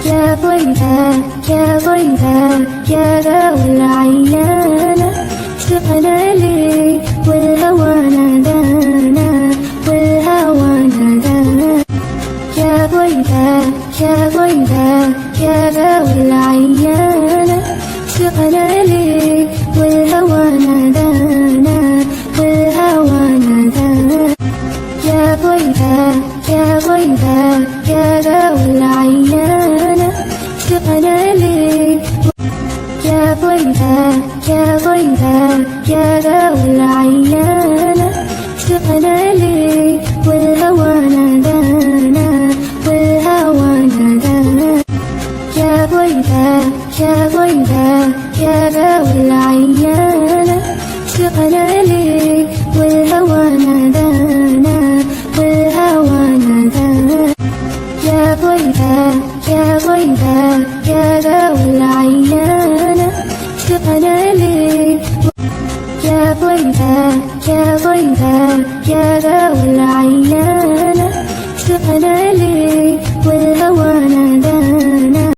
يا ضيفة يا ضيفة يا ذوي العينانة اشتقنا لك والهوى نادانا والهوى نادانا يا ضيفة يا ضيفة يا ذوي العينانة اشتقنا لك والهوى نادانا والهوى نادانا يا ضيفة يا ضيفة يا ذوي العينانة اشتقنا لك يا ضيفة يا ضيفة يا ذوي العينانة اشتقنا لك والهوى نادانا والهوى نادانا يا ضيفة يا ضيفة يا ذوي العينانة اشتقنا لك والهوى نادانا والهوى نادانا يا ضيفة يا ضيفة يا ذوي العينانة اشتقنا لك يا ضيفة يا ضيفة يا ذوي العينانة